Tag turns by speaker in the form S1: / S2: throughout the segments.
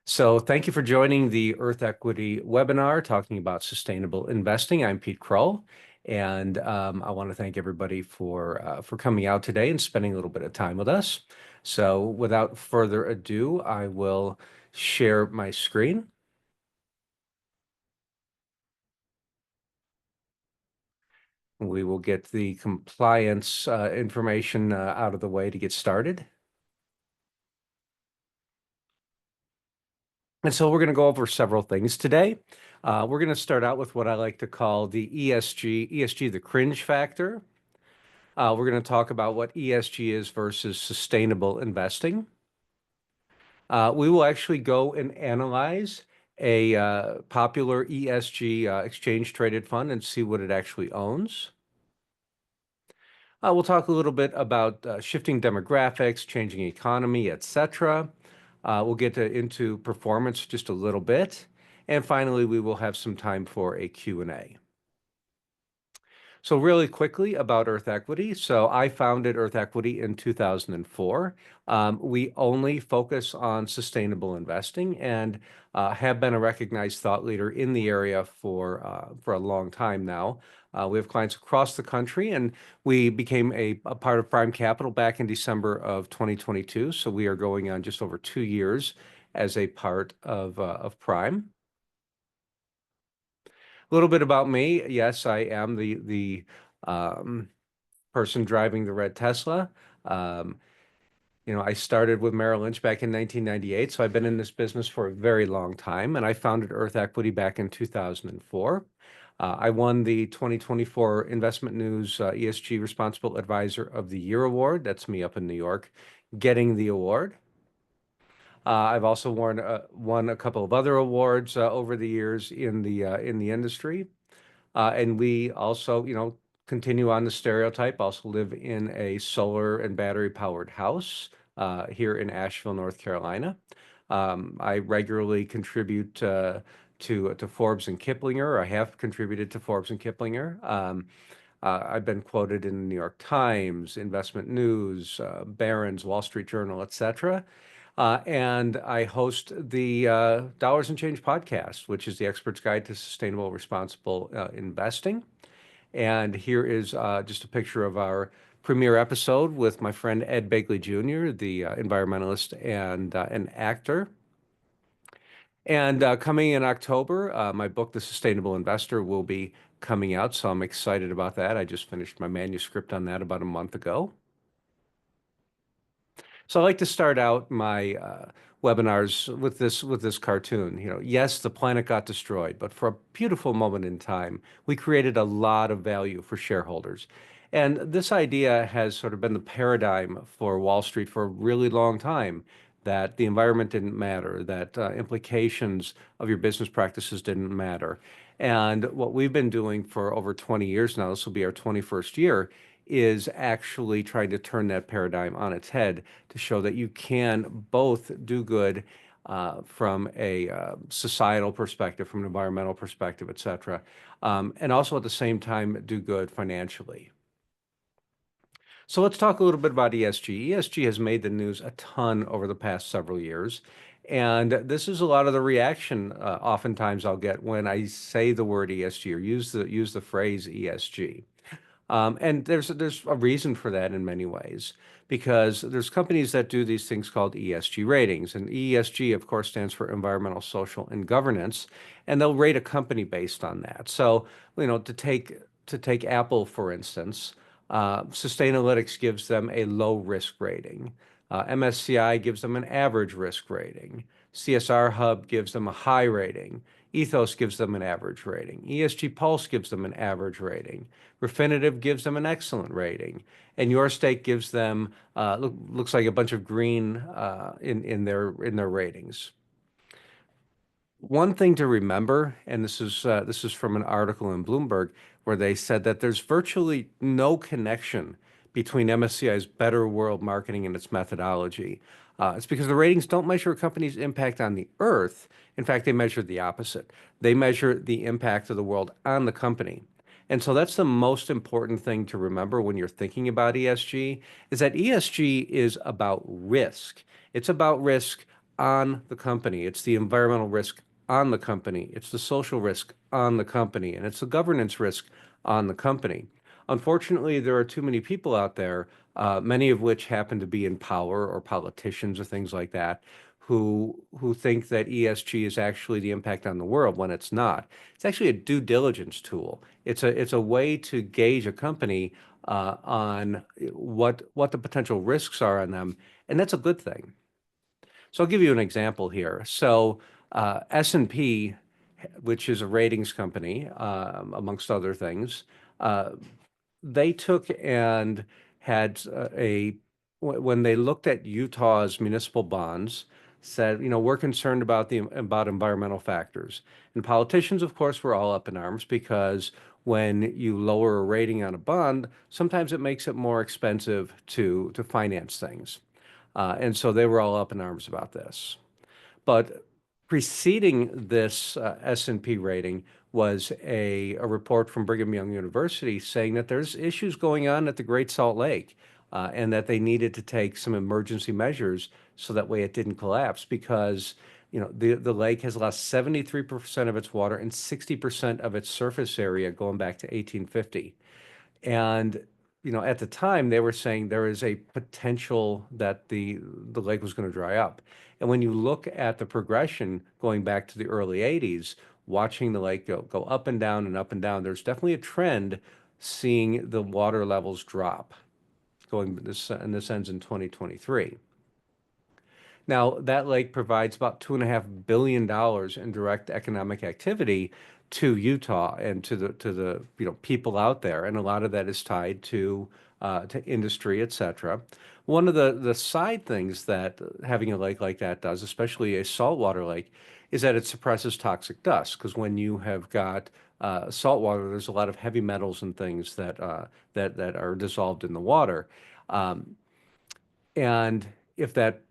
S1: So thank you for joining the Earth Equity webinar talking about sustainable investing. I'm Pete Krull, and I want to thank everybody for coming out today and spending a little bit of time with us. So without further ado, I will share my screen. We will get the compliance information out of the way to get started. And so we're going to go over several things today. We're going to start out with what I like to call the ESG, the cringe factor. We're going to talk about what ESG is versus sustainable investing. We will actually go and analyze a popular ESG exchange traded fund and see what it actually owns. We'll talk a little bit about shifting demographics, changing economy, etc. We'll get into performance just a little bit. And finally, we will have some time for a Q&A. So really quickly about Earth Equity. So I founded Earth Equity in 2004. We only focus on sustainable investing and have been a recognized thought leader in the area for a long time now. We have clients across the country, and we became a part of Prime Capital back in December of 2022. So we are going on just over 2 years as a part of Prime. A little bit about me. Yes, I am the person driving the red Tesla. Um, I started with Merrill Lynch back in 1998, so I've been in this business for a very long time, and I founded Earth Equity back in 2004. I won the 2024 Investment News ESG Responsible Advisor of the Year award. That's me up in New York getting the award. I've also won a couple of other awards over the years in the industry. And we also, continue on the stereotype, also live in a solar and battery powered house here in Asheville, North Carolina. I regularly contribute to Forbes and Kiplinger. I have contributed to Forbes and Kiplinger. I've been quoted in the New York Times, Investment News, Barron's, Wall Street Journal, etc. And I host the Dollars and Change podcast, which is the expert's guide to sustainable, responsible investing. And here is just a picture of our premiere episode with my friend Ed Begley Jr., the environmentalist and an actor. And coming in October, my book, The Sustainable Investor, will be coming out. So I'm excited about that. I just finished my manuscript on that about a month ago. So I like to start out my webinars with this cartoon. Yes, the planet got destroyed, but for a beautiful moment in time, we created a lot of value for shareholders. And this idea has sort of been the paradigm for Wall Street for a really long time, that the environment didn't matter, that implications of your business practices didn't matter. And what we've been doing for over 20 years now, this will be our 21st year, is actually trying to turn that paradigm on its head to show that you can both do good from a societal perspective, from an environmental perspective, et cetera, and also at the same time do good financially. So let's talk a little bit about ESG. ESG has made the news a ton over the past several years. And this is a lot of the reaction oftentimes I'll get when I say the word ESG or use the phrase ESG. And there's a reason for that in many ways, because there's companies that do these things called ESG ratings. And ESG, of course, stands for environmental, social, and governance. And they'll rate a company based on that. So, to take Apple, for instance, Sustainalytics gives them a low risk rating. MSCI gives them an average risk rating. CSR Hub gives them a high rating. Ethos gives them an average rating. ESG Pulse gives them an average rating. Refinitiv gives them an excellent rating. And Your Stake gives them, looks like a bunch of green in their ratings. One thing to remember, and this is from an article in Bloomberg, where they said that there's virtually no connection between MSCI's Better World Marketing and its methodology. It's because the ratings don't measure a company's impact on the Earth. In fact, they measure the opposite. They measure the impact of the world on the company. And so that's the most important thing to remember when you're thinking about ESG, is that ESG is about risk. It's about risk on the company. It's the environmental risk on the company. It's the social risk on the company, and it's the governance risk on the company. Unfortunately, there are too many people out there, many of which happen to be in power or politicians or things like that, who think that ESG is actually the impact on the world when it's not. It's actually a due diligence tool. It's a way to gauge a company on what the potential risks are on them, and that's a good thing. So I'll give you an example here. So S&P, which is a ratings company, amongst other things, uh, they took and had when they looked at Utah's municipal bonds, said, we're concerned about environmental factors. And politicians, of course, were all up in arms because when you lower a rating on a bond, sometimes it makes it more expensive to finance things. And so they were all up in arms about this. But preceding this S&P rating was a report from Brigham Young University saying that there's issues going on at the Great Salt Lake, and that they needed to take some emergency measures so that way it didn't collapse because the lake has lost 73% of its water and 60% of its surface area going back to 1850. And at the time they were saying there is a potential that the lake was going to dry up. And when you look at the progression going back to the early 80s, watching the lake go up and down and up and down, there's definitely a trend seeing the water levels drop going this, and this ends in 2023. Now, that lake provides about $2.5 billion in direct economic activity to Utah and to the people out there, and a lot of that is tied to industry, et cetera. One of the side things that having a lake like that does, especially a saltwater lake, is that it suppresses toxic dust. Because when you have got saltwater, there's a lot of heavy metals and things that are dissolved in the water. Um, and if that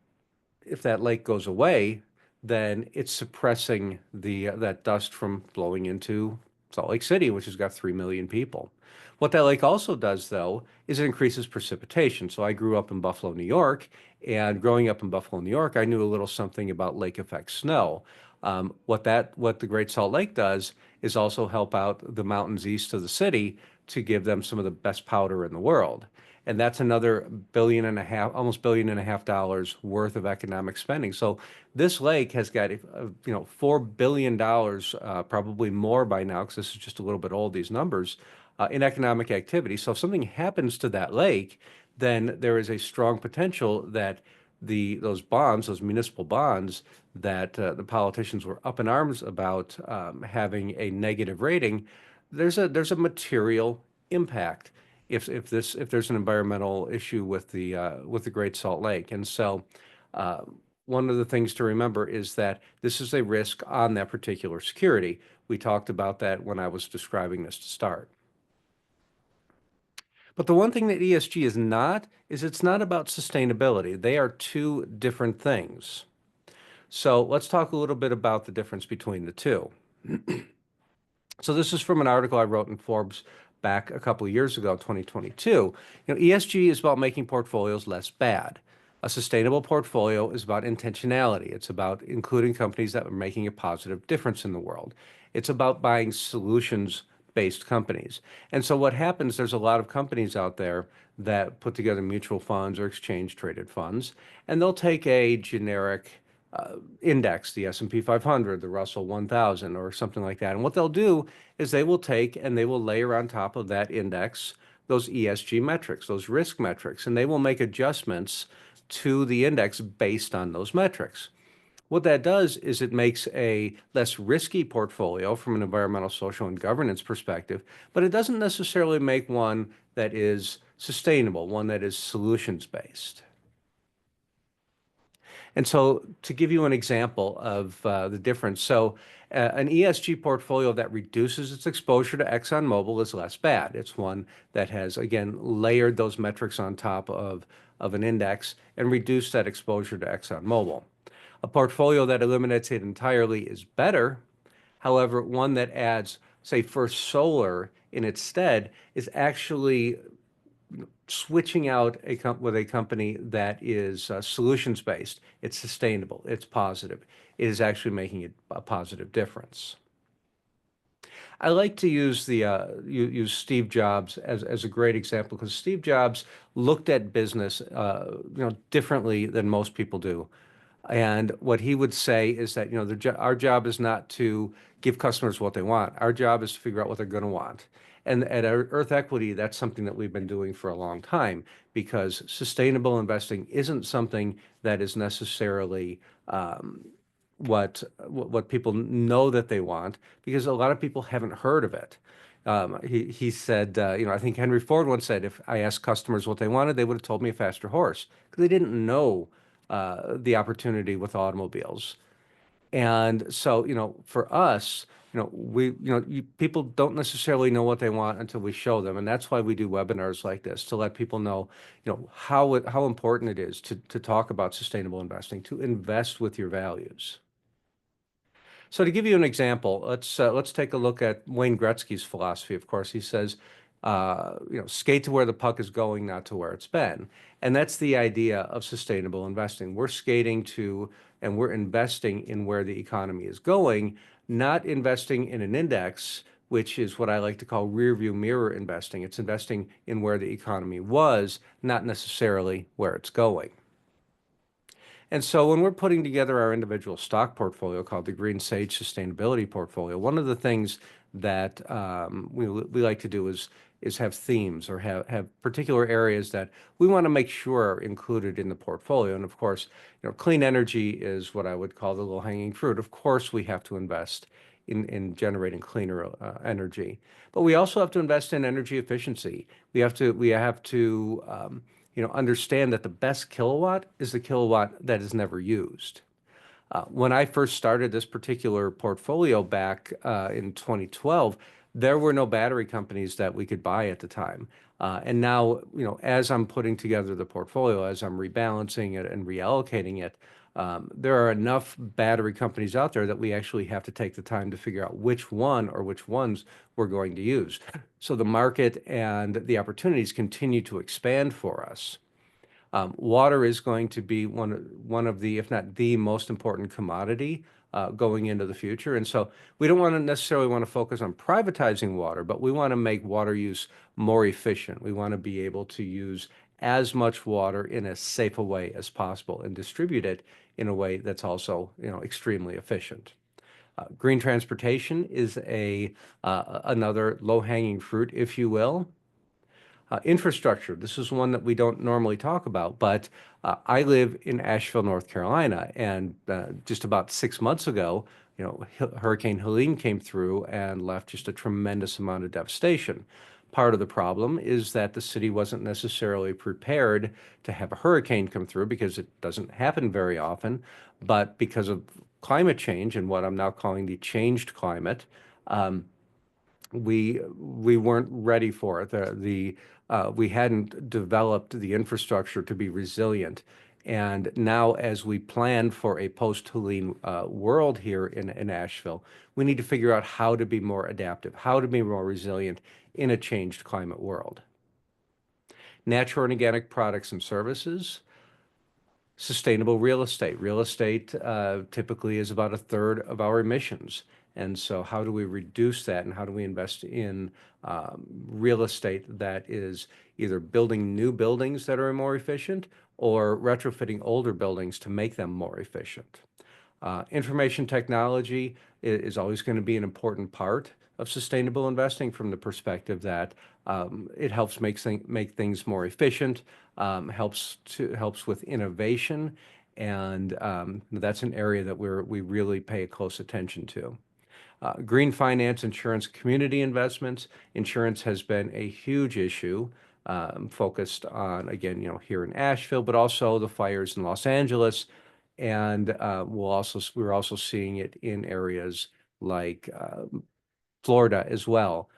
S1: lake goes away, then it's suppressing that dust from blowing into Salt Lake City, which has got 3 million people. What that lake also does, though, is it increases precipitation. So I grew up in Buffalo, New York, and growing up in Buffalo, New York, I knew a little something about lake effect snow. What the Great Salt Lake does is also help out the mountains east of the city to give them some of the best powder in the world. And that's another billion and a half, almost $1.5 billion worth of economic spending. So this lake has got, $4 billion, probably more by now, because this is just a little bit old, these numbers, in economic activity. So if something happens to that lake, then there is a strong potential that those bonds, those municipal bonds that the politicians were up in arms about having a negative rating, there's a material impact if there's an environmental issue with the Great Salt Lake. And so uh, one of the things to remember is that this is a risk on that particular security. We talked about that when I was describing this to start. But the one thing that ESG is not is it's not about sustainability. They are two different things. So let's talk a little bit about the difference between the two. So this is from an article I wrote in Forbes back a couple of years ago, 2022. ESG is about making portfolios less bad. A sustainable portfolio is about intentionality. It's about including companies that are making a positive difference in the world. It's about buying solutions-based companies. And so what happens, there's a lot of companies out there that put together mutual funds or exchange-traded funds, and they'll take a generic index, the S&P 500, the Russell 1000, or something like that. And what they'll do is they will take and they will layer on top of that index those ESG metrics, those risk metrics, and they will make adjustments to the index based on those metrics. What that does is it makes a less risky portfolio from an environmental, social, and governance perspective, but it doesn't necessarily make one that is sustainable, one that is solutions based. And so to give you an example of the difference, so an ESG portfolio that reduces its exposure to ExxonMobil is less bad. It's one that has, again, layered those metrics on top of an index and reduced that exposure to ExxonMobil. A portfolio that eliminates it entirely is better. However, one that adds, say, First Solar in its stead is actually switching out with a company that is solutions based. It's sustainable. It's positive. It is actually making a positive difference. I like to use use Steve Jobs as a great example because Steve Jobs looked at business differently than most people do. And what he would say is that, our job is not to give customers what they want. Our job is to figure out what they're going to want. And at Earth Equity, that's something that we've been doing for a long time because sustainable investing isn't something that is necessarily what people know that they want because a lot of people haven't heard of it. He said, I think Henry Ford once said, if I asked customers what they wanted, they would have told me a faster horse because they didn't know the opportunity with automobiles. And so, for us, people don't necessarily know what they want until we show them. And that's why we do webinars like this to let people know, how important it is to talk about sustainable investing, to invest with your values. So to give you an example, let's take a look at Wayne Gretzky's philosophy. Of course, he says, skate to where the puck is going, not to where it's been. And that's the idea of sustainable investing. We're skating to and we're investing in where the economy is going, not investing in an index, which is what I like to call rear view mirror investing. It's investing in where the economy was, not necessarily where it's going. And so when we're putting together our individual stock portfolio called the Green Sage Sustainability Portfolio, one of the things that we like to do is have themes or have particular areas that we want to make sure are included in the portfolio. And of course, clean energy is what I would call the low-hanging fruit. Of course, we have to invest in generating cleaner energy, but we also have to invest in energy efficiency. We have to understand that the best kilowatt is the kilowatt that is never used. When I first started this particular portfolio back in 2012, there were no battery companies that we could buy at the time. And now, as I'm putting together the portfolio, as I'm rebalancing it and reallocating it, there are enough battery companies out there that we actually have to take the time to figure out which one or which ones we're going to use. So the market and the opportunities continue to expand for us. Water is going to be one of the, if not the most important commodity going into the future. And so we don't necessarily want to focus on privatizing water, but we want to make water use more efficient. We want to be able to use as much water in as safe a way as possible and distribute it in a way that's also, extremely efficient. Green transportation is another low-hanging fruit, if you will. Infrastructure. This is one that we don't normally talk about, but I live in Asheville, North Carolina, and just about 6 months ago, Hurricane Helene came through and left just a tremendous amount of devastation. Part of the problem is that the city wasn't necessarily prepared to have a hurricane come through because it doesn't happen very often, but because of climate change and what I'm now calling the changed climate, we weren't ready for it. We hadn't developed the infrastructure to be resilient. And now, as we plan for a post-Helene world here in Asheville, we need to figure out how to be more adaptive, how to be more resilient in a changed climate world. Natural and organic products and services. Sustainable real estate. Real estate typically is about a third of our emissions. And so how do we reduce that and how do we invest in real estate that is either building new buildings that are more efficient or retrofitting older buildings to make them more efficient? Information technology is always going to be an important part of sustainable investing from the perspective that it helps make things more efficient, helps with innovation, and that's an area that we really pay close attention to. Green finance, insurance, community investments. Insurance has been a huge issue, focused on, again, here in Asheville, but also the fires in Los Angeles. And we're also seeing it in areas like Florida as well,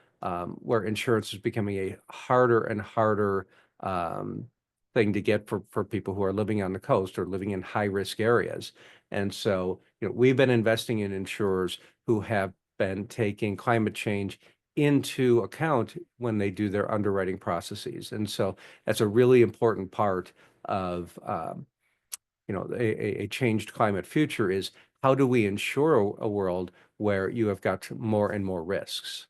S1: where insurance is becoming a harder and harder thing to get for people who are living on the coast or living in high-risk areas. And so, we've been investing in insurers who have been taking climate change into account when they do their underwriting processes. And so that's a really important part of a changed climate future is how do we ensure a world where you have got more and more risks?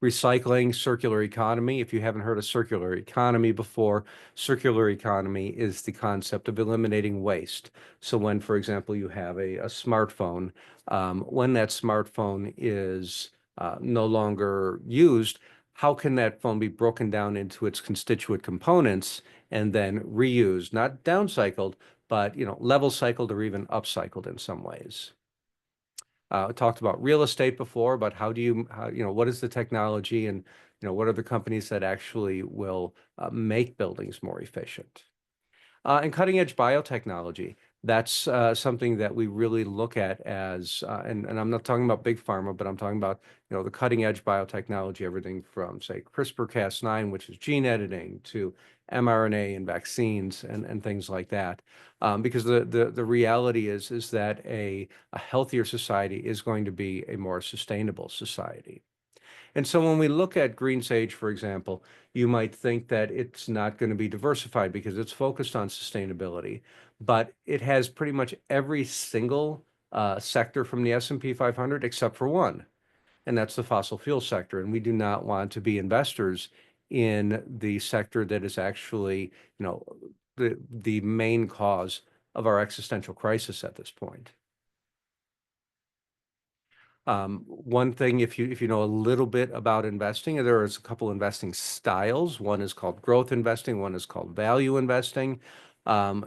S1: Recycling, circular economy. If you haven't heard of circular economy before, circular economy is the concept of eliminating waste. So when, for example, you have a smartphone, when that smartphone is no longer used, how can that phone be broken down into its constituent components and then reused, not downcycled, but level cycled or even upcycled in some ways? Talked about real estate before, but what is the technology and, what are the companies that actually will make buildings more efficient? And cutting edge biotechnology. That's something that we really look at as, and I'm not talking about big pharma, but I'm talking about, the cutting edge biotechnology, everything from, say, CRISPR-Cas9, which is gene editing, to mRNA and vaccines and things like that. Because the reality is that a healthier society is going to be a more sustainable society. And so when we look at green sage, for example, you might think that it's not going to be diversified because it's focused on sustainability, but it has pretty much every single sector from the S&P 500 except for one, and that's the fossil fuel sector. And we do not want to be investors in the sector that is actually, the main cause of our existential crisis at this point. One thing, if you know a little bit about investing, there is a couple investing styles. One is called growth investing, one is called value investing.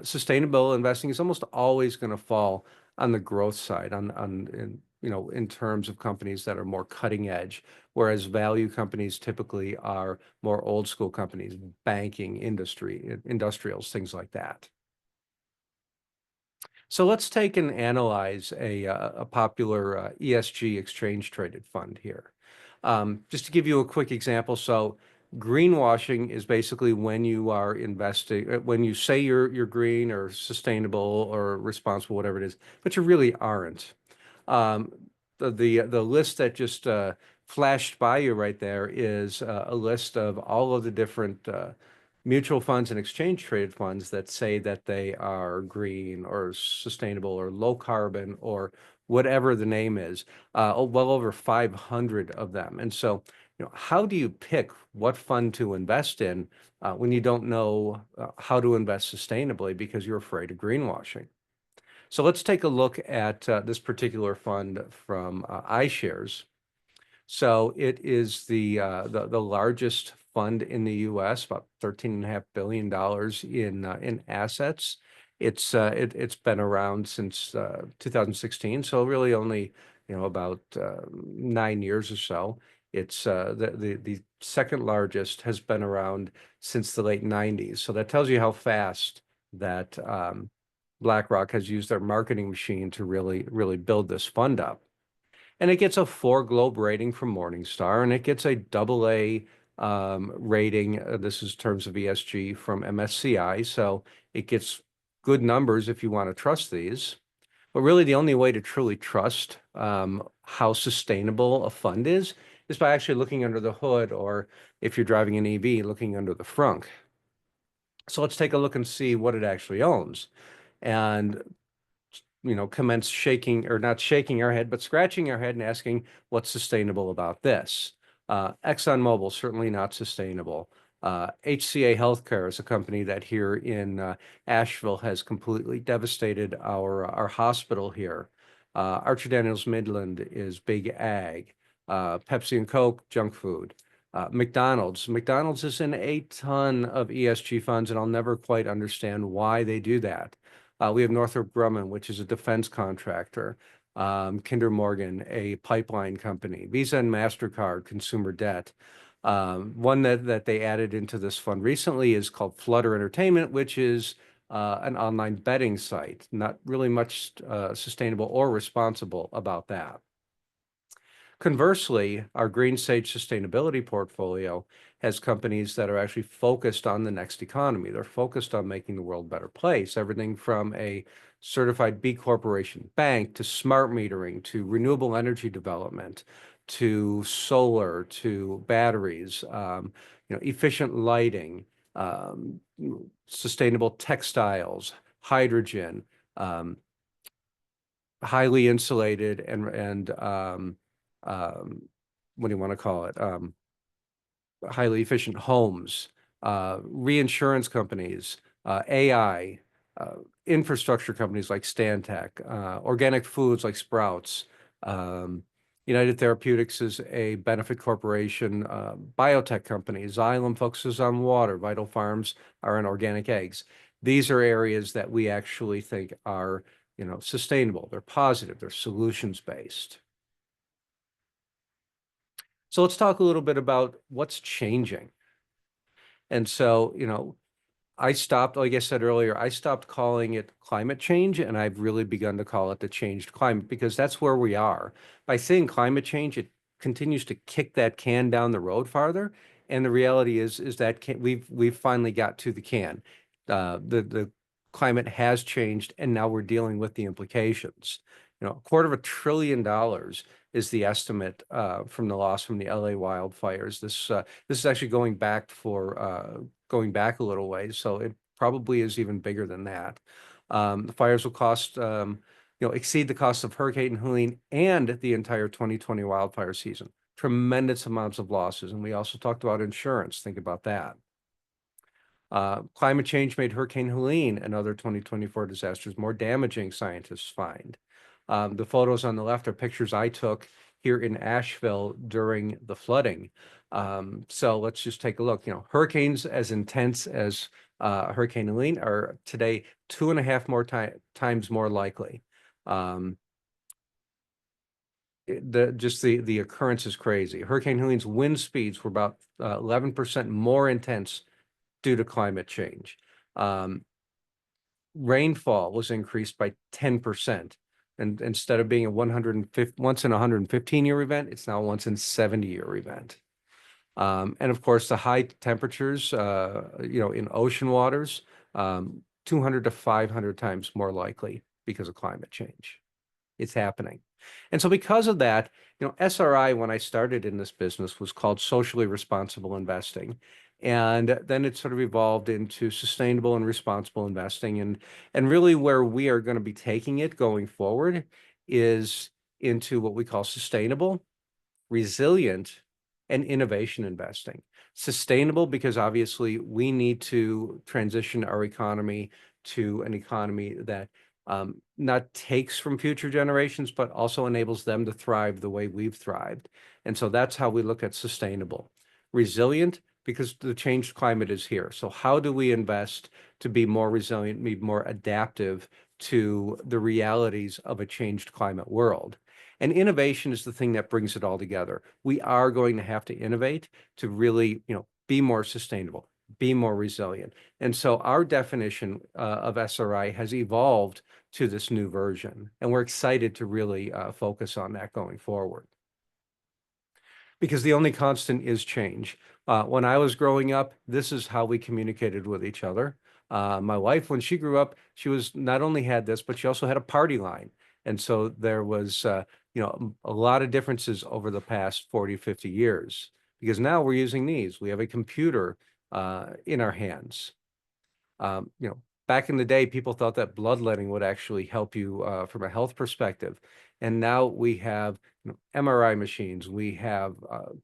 S1: Sustainable investing is almost always going to fall on the growth side, in terms of companies that are more cutting edge, whereas value companies typically are more old school companies, banking, industry, industrials, things like that. So let's take and analyze a popular ESG exchange traded fund here. Just to give you a quick example, so greenwashing is basically when you are investing, when you say you're green or sustainable or responsible, whatever it is, but you really aren't. Um, the list that just flashed by you right there is a list of all of the different mutual funds and exchange traded funds that say that they are green or sustainable or low carbon or whatever the name is, well over 500 of them. And so, how do you pick what fund to invest in when you don't know how to invest sustainably because you're afraid of greenwashing? So let's take a look at this particular fund from iShares. So it is the largest fund in the U.S., about $13.5 billion in assets. It's been around since 2016, so really only about 9 years or so. It's the second largest, has been around since the late 90s. So that tells you how fast that BlackRock has used their marketing machine to really build this fund up. And it gets a 4 globe rating from Morningstar, and it gets a AA rating. This is terms of ESG from MSCI. So it gets good numbers if you want to trust these. But really, the only way to truly trust how sustainable a fund is by actually looking under the hood, or if you're driving an EV, looking under the frunk. So let's take a look and see what it actually owns. And commence shaking, or not shaking our head, but scratching our head and asking what's sustainable about this. ExxonMobil, certainly not sustainable. HCA Healthcare is a company that here in Asheville has completely devastated our hospital here. Archer Daniels Midland is big ag. Pepsi and Coke, junk food. McDonald's is in a ton of ESG funds, and I'll never quite understand why they do that. We have Northrop Grumman, which is a defense contractor. Kinder Morgan, a pipeline company. Visa and MasterCard, consumer debt. One that they added into this fund recently is called Flutter Entertainment, which is an online betting site. Not really much sustainable or responsible about that. Conversely, our Green Sage sustainability portfolio has companies that are actually focused on the next economy. They're focused on making the world a better place. Everything from a certified B Corporation bank to smart metering to renewable energy development to solar to batteries, efficient lighting, sustainable textiles, hydrogen, um, highly insulated and what do you want to call it? Highly efficient homes, reinsurance companies, AI, uh, infrastructure companies like Stantec, organic foods like Sprouts. Um, United Therapeutics is a benefit corporation, biotech company. Xylem focuses on water. Vital Farms are in organic eggs. These are areas that we actually think are, sustainable. They're positive. They're solutions based. So let's talk a little bit about what's changing. And so, I stopped, like I said earlier, I stopped calling it climate change, and I've really begun to call it the changed climate because that's where we are. By saying climate change, it continues to kick that can down the road farther. And the reality is that we've finally got to the can. The climate has changed, and now we're dealing with the implications. $250 billion is the estimate from the loss from the LA wildfires. This is actually going back a little ways, so it probably is even bigger than that. The fires will exceed the cost of Hurricane Helene and the entire 2020 wildfire season. Tremendous amounts of losses. And we also talked about insurance. Think about that. Climate change made Hurricane Helene and other 2024 disasters more damaging, scientists find. The photos on the left are pictures I took here in Asheville during the flooding. So let's just take a look. Hurricanes as intense as Hurricane Helene are today 2.5 more times more likely. The occurrence is crazy. Hurricane Helene's wind speeds were about 11% more intense due to climate change. Rainfall was increased by 10%. And instead of being a once in 115-year event, it's now a once in 70-year event. And of course, the high temperatures, in ocean waters, 200 to 500 times more likely because of climate change. It's happening. And so because of that, SRI, when I started in this business, was called socially responsible investing. And then it sort of evolved into sustainable and responsible investing. And really where we are going to be taking it going forward is into what we call sustainable, resilient, and innovation investing. Sustainable because obviously we need to transition our economy to an economy that not takes from future generations, but also enables them to thrive the way we've thrived. And so that's how we look at sustainable. Resilient because the changed climate is here. So how do we invest to be more resilient, be more adaptive to the realities of a changed climate world? And innovation is the thing that brings it all together. We are going to have to innovate to really, be more sustainable, be more resilient. And so our definition of SRI has evolved to this new version. And we're excited to really focus on that going forward. Because the only constant is change. When I was growing up, this is how we communicated with each other. My wife, when she grew up, she was not only had this, but she also had a party line. And so there was, a lot of differences over the past 40, 50 years, because now we're using these. We have a computer in our hands. Um, you know, Back in the day, people thought that bloodletting would actually help you from a health perspective. And now we have MRI machines, we have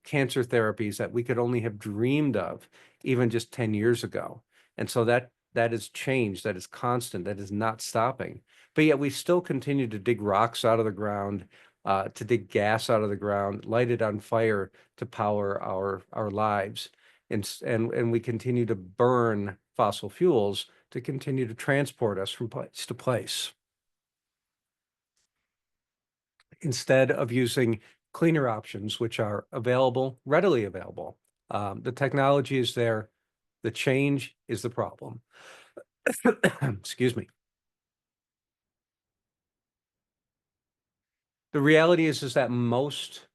S1: cancer therapies that we could only have dreamed of even just 10 years ago. And so that is change, that is constant, that is not stopping. But yet we still continue to dig rocks out of the ground, to dig gas out of the ground, light it on fire to power our lives. And we continue to burn fossil fuels to continue to transport us from place to place, instead of using cleaner options, which are readily available. The technology is there. The change is the problem. Excuse me. The reality is that most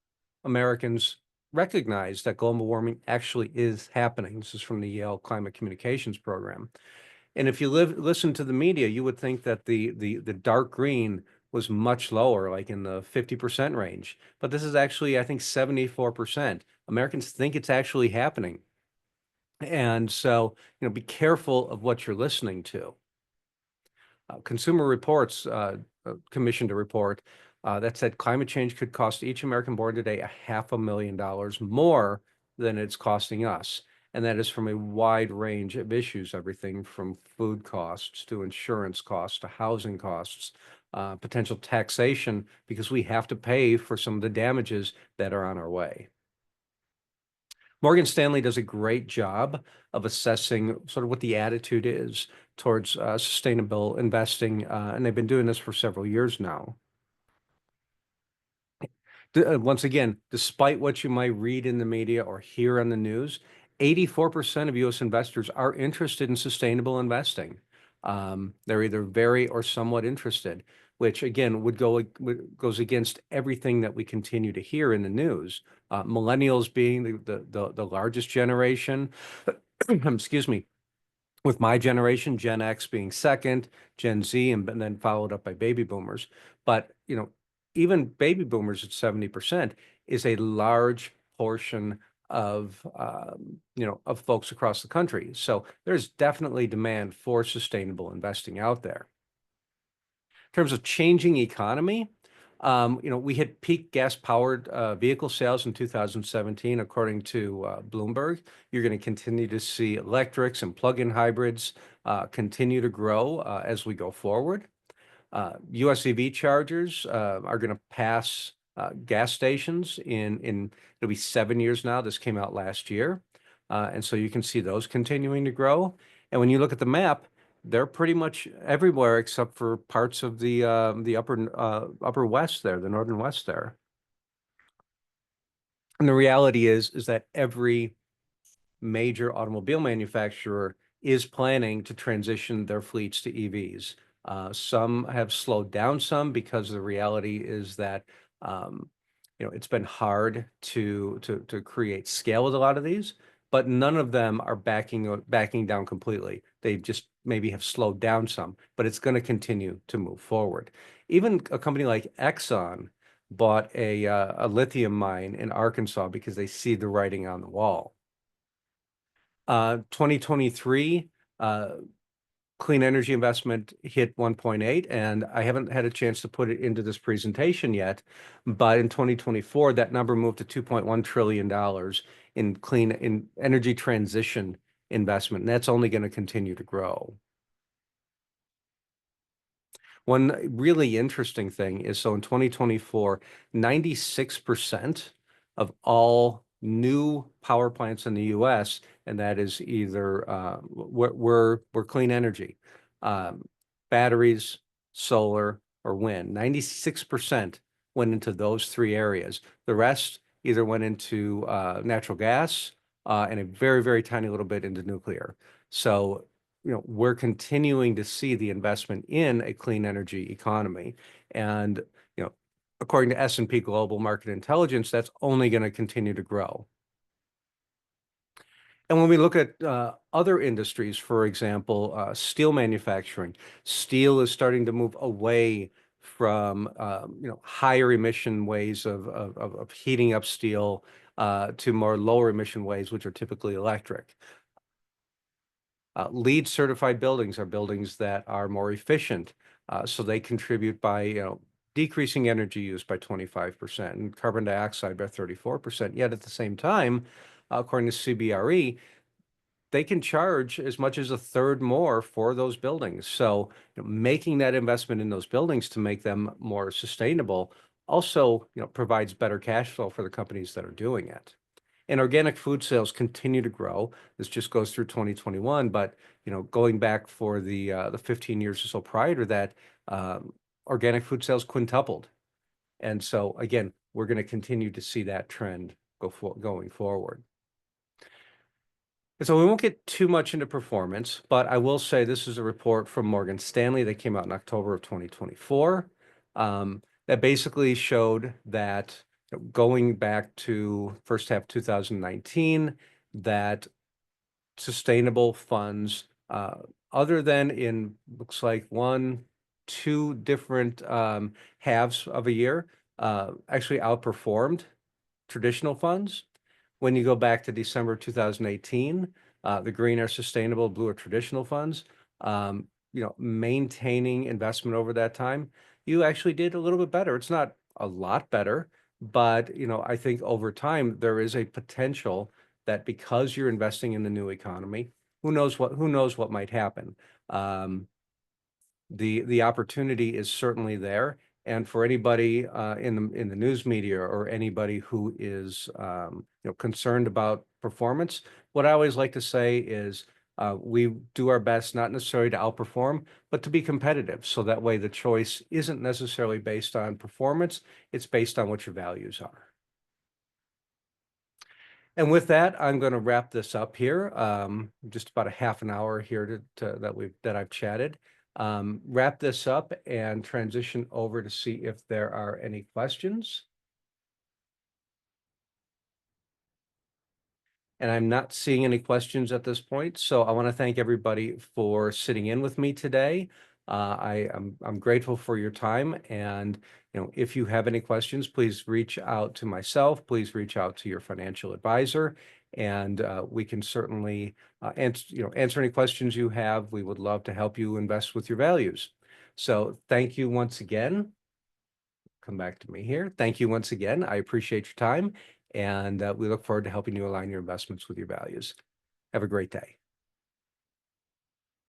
S1: Americans recognize that global warming actually is happening. This is from the Yale Climate Communications Program. And if you listen to the media, you would think that the dark green was much lower, like in the 50% range. But this is actually, I think, 74%. Americans think it's actually happening. And so, be careful of what you're listening to. Consumer Reports commissioned a report that said climate change could cost each American born today $500,000 more than it's costing us. And that is from a wide range of issues, everything from food costs to insurance costs to housing costs, potential taxation, because we have to pay for some of the damages that are on our way. Morgan Stanley does a great job of assessing sort of what the attitude is towards sustainable investing, and they've been doing this for several years now. Once again, despite what you might read in the media or hear on the news, 84% of U.S. investors are interested in sustainable investing. They're either very or somewhat interested, which again goes against everything that we continue to hear in the news. Millennials being the largest generation, excuse me, with my generation, Gen X being second, Gen Z, and then followed up by baby boomers. But, even baby boomers at 70% is a large portion of folks across the country. So there's definitely demand for sustainable investing out there. In terms of changing economy, we hit peak gas-powered vehicle sales in 2017, according to Bloomberg. You're going to continue to see electrics and plug-in hybrids continue to grow as we go forward. US EV chargers are going to pass gas stations it'll be 7 years now. This came out last year. And so you can see those continuing to grow. And when you look at the map, they're pretty much everywhere except for parts of the upper west there, the northern west there. And the reality is that every major automobile manufacturer is planning to transition their fleets to EVs. Some have slowed down some because the reality is that it's been hard to create scale with a lot of these, but none of them are backing down completely. They just maybe have slowed down some, but it's going to continue to move forward. Even a company like Exxon bought a lithium mine in Arkansas because they see the writing on the wall. 2023, clean energy investment hit 1.8, and I haven't had a chance to put it into this presentation yet, but in 2024, that number moved to $2.1 trillion in energy transition investment, and that's only going to continue to grow. One really interesting thing is, so in 2024, 96% of all new power plants in the U.S., and that is either we're clean energy, batteries, solar, or wind. 96% went into those three areas. The rest either went into natural gas and a very, very tiny little bit into nuclear. So, we're continuing to see the investment in a clean energy economy. And, according to S&P Global Market Intelligence, that's only going to continue to grow. And when we look at other industries, for example, steel manufacturing, steel is starting to move away from higher emission ways of heating up steel to more lower emission ways, which are typically electric. LEED certified buildings are buildings that are more efficient, so they contribute by decreasing energy use by 25% and carbon dioxide by 34%. Yet at the same time, according to CBRE, they can charge as much as a third more for those buildings. So making that investment in those buildings to make them more sustainable also provides better cash flow for the companies that are doing it. And organic food sales continue to grow. This just goes through 2021, but going back for the 15 years or so prior to that, organic food sales quintupled. And so again, we're going to continue to see that trend going forward. And so we won't get too much into performance, but I will say this is a report from Morgan Stanley that came out in October of 2024 that basically showed that going back to first half 2019, that sustainable funds, other than in looks like 1, two different halves of a year actually outperformed traditional funds. When you go back to December 2018, the green or sustainable, blue or traditional funds, maintaining investment over that time, you actually did a little bit better. It's not a lot better, but I think over time there is a potential that because you're investing in the new economy, who knows what might happen. Um, the opportunity is certainly there. And for anybody in the news media or anybody who is concerned about performance, what I always like to say is we do our best not necessarily to outperform, but to be competitive. So that way the choice isn't necessarily based on performance, it's based on what your values are. And with that, I'm going to wrap this up here. Just about a half an hour here that I've chatted. Wrap this up and transition over to see if there are any questions. And I'm not seeing any questions at this point. So I want to thank everybody for sitting in with me today. I'm grateful for your time. And if you have any questions, please reach out to myself. Please reach out to your financial advisor, and we can certainly answer any questions you have. We would love to help you invest with your values. So thank you once again. Come back to me here. Thank you once again. I appreciate your time, and we look forward to helping you align your investments with your values. Have a great day.